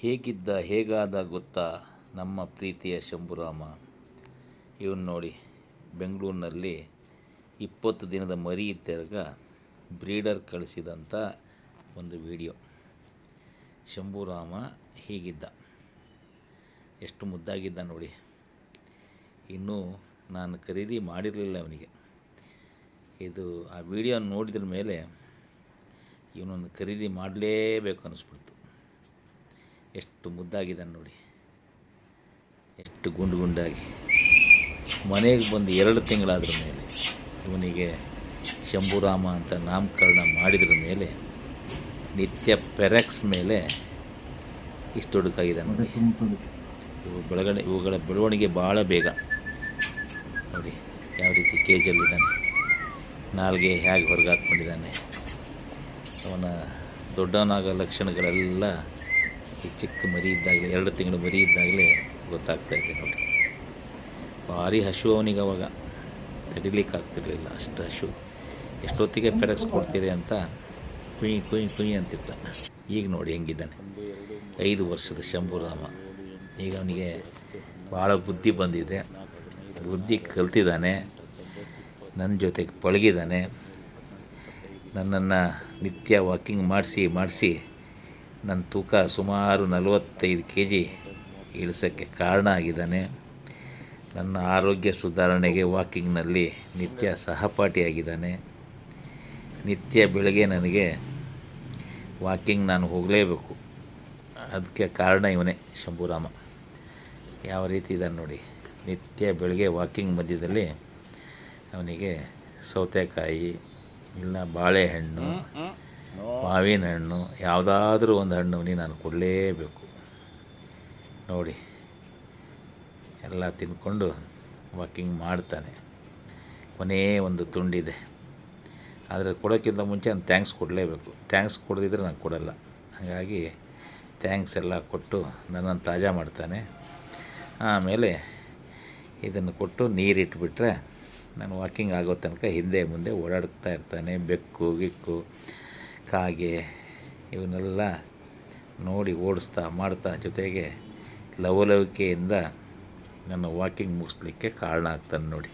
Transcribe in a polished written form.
ಹೇಗಾದ ಗೊತ್ತಾ ನಮ್ಮ ಪ್ರೀತಿಯ ಶಂಭುರಾಮ. ಇವನು ನೋಡಿ, ಬೆಂಗಳೂರಿನಲ್ಲಿ 20 ದಿನದ ಮರಿ ತೆರಗ ಬ್ರೀಡರ್ ಕಳಿಸಿದಂಥ ಒಂದು ವಿಡಿಯೋ. ಶಂಭುರಾಮ ಹೀಗಿದ್ದ, ಎಷ್ಟು ಮುದ್ದಾಗಿದ್ದ ನೋಡಿ. ಇನ್ನೂ ನಾನು ಖರೀದಿ ಮಾಡಿರಲಿಲ್ಲ ಅವನಿಗೆ. ಆ ವಿಡಿಯೋ ನೋಡಿದ್ರ ಮೇಲೆ ಇವನನ್ನು ಖರೀದಿ ಮಾಡಲೇಬೇಕು ಅನ್ನಿಸ್ಬಿಡ್ತು. ಎಷ್ಟು ಮುದ್ದಾಗಿದ್ದಾನೆ ನೋಡಿ, ಎಷ್ಟು ಗುಂಡು ಗುಂಡಾಗಿ. ಮನೆಗೆ ಬಂದು 2 ತಿಂಗಳಾದ್ರ ಮೇಲೆ ಇವನಿಗೆ ಶಂಭುರಾಮ ಅಂತ ನಾಮಕರಣ ಮಾಡಿದ್ರ ಮೇಲೆ ನಿತ್ಯ ಪೆರೆಕ್ಸ್ ಮೇಲೆ ಇಷ್ಟು ದೊಡ್ಡಕ್ಕಾಗಿದ್ದಾನೆ ನೋಡಿ. ಇವುಗಳ ಬೆಳವಣಿಗೆ ಭಾಳ ಬೇಗ ನೋಡಿ. ಯಾವ ರೀತಿ ಕೇಜಲ್ಲಿದ್ದಾನೆ, ನಾಲ್ಗೆ ಹೇಗೆ ಹೊರಗೆ ಹಾಕ್ಕೊಂಡಿದ್ದಾನೆ. ಅವನ ದೊಡ್ಡವನಾಗೋ ಲಕ್ಷಣಗಳೆಲ್ಲ ಈ ಚಿಕ್ಕ ಮರಿ ಇದ್ದಾಗಲೇ, 2 ತಿಂಗಳು ಮರಿ ಇದ್ದಾಗಲೇ ಗೊತ್ತಾಗ್ತಾಯಿದೆ ನೋಡಿ. ಭಾರಿ ಹಶು ಅವನಿಗೆ. ಅವಾಗ ತಡಿಲಿಕ್ಕೆ ಆಗ್ತಿರ್ಲಿಲ್ಲ, ಅಷ್ಟು ಹಶು. ಎಷ್ಟೊತ್ತಿಗೆ ಪೆರೆಕ್ಸ್ ಕೊಡ್ತೀರಿ ಅಂತ ಕುಯ್ ಕುಯ್ ಕುಯ್ ಅಂತಿರ್ತಾನೆ. ಈಗ ನೋಡಿ ಹೆಂಗಿದ್ದಾನೆ, 5 ವರ್ಷದ ಶಂಭುರಾಮ. ಈಗ ಅವನಿಗೆ ಭಾಳ ಬುದ್ಧಿ ಬಂದಿದೆ, ಬುದ್ಧಿ ಕಲ್ತಿದ್ದಾನೆ, ನನ್ನ ಜೊತೆಗೆ ಪಳಗಿದ್ದಾನೆ. ನನ್ನನ್ನು ನಿತ್ಯ ವಾಕಿಂಗ್ ಮಾಡಿಸಿ ನನ್ನ ತೂಕ ಸುಮಾರು 45 kg ಇಳಿಸೋಕ್ಕೆ ಕಾರಣ ಆಗಿದ್ದಾನೆ. ನನ್ನ ಆರೋಗ್ಯ ಸುಧಾರಣೆಗೆ ವಾಕಿಂಗ್ನಲ್ಲಿ ನಿತ್ಯ ಸಹಪಾಠಿಯಾಗಿದ್ದಾನೆ. ನಿತ್ಯ ಬೆಳಗ್ಗೆ ನನಗೆ ವಾಕಿಂಗ್ ನಾನು ಹೋಗಲೇಬೇಕು, ಅದಕ್ಕೆ ಕಾರಣ ಇವನೇ ಶಂಭುರಾಮ. ಯಾವ ರೀತಿ ಇದ್ದಾನೆ ನೋಡಿ. ನಿತ್ಯ ಬೆಳಗ್ಗೆ ವಾಕಿಂಗ್ ಮಧ್ಯದಲ್ಲಿ ಅವನಿಗೆ ಸೌತೆಕಾಯಿ ಇಲ್ಲ ಬಾಳೆಹಣ್ಣು, ಮಾವಿನ ಹಣ್ಣು, ಯಾವುದಾದ್ರೂ ಒಂದು ಹಣ್ಣು ಅವನಿಗೆ ನಾನು ಕೊಡಲೇಬೇಕು ನೋಡಿ. ಎಲ್ಲ ತಿನ್ಕೊಂಡು ವಾಕಿಂಗ್ ಮಾಡ್ತಾನೆ. ಕೊನೆಯೇ ಒಂದು ತುಂಡಿದೆ, ಆದರೆ ಕೊಡೋಕ್ಕಿಂತ ಮುಂಚೆ ನಾನು ಥ್ಯಾಂಕ್ಸ್ ಕೊಡಲೇಬೇಕು. ಥ್ಯಾಂಕ್ಸ್ ಕೊಡದಿದ್ರೆ ನಾನು ಕೊಡಲ್ಲ. ಹಾಗಾಗಿ ಥ್ಯಾಂಕ್ಸ್ ಎಲ್ಲ ಕೊಟ್ಟು ನನ್ನನ್ನು ತಾಜಾ ಮಾಡ್ತಾನೆ. ಆಮೇಲೆ ಇದನ್ನು ಕೊಟ್ಟು ನೀರಿಟ್ಬಿಟ್ರೆ ನಾನು ವಾಕಿಂಗ್ ಆಗೋ ತನಕ ಹಿಂದೆ ಮುಂದೆ ಓಡಾಡ್ತಾ ಇರ್ತಾನೆ. ಬೆಕ್ಕು ಗಿಕ್ಕು ಕಾಗೆ ಇವನ್ನೆಲ್ಲ ನೋಡಿ ಓಡಿಸ್ತಾ ಮಾಡ್ತಾ, ಜೊತೆಗೆ ಲವಲವಿಕೆಯಿಂದ ನನ್ನ ವಾಕಿಂಗ್ ಮುಗಿಸ್ಲಿಕ್ಕೆ ಕಾರಣ ಆಗ್ತಾನೆ ನೋಡಿ.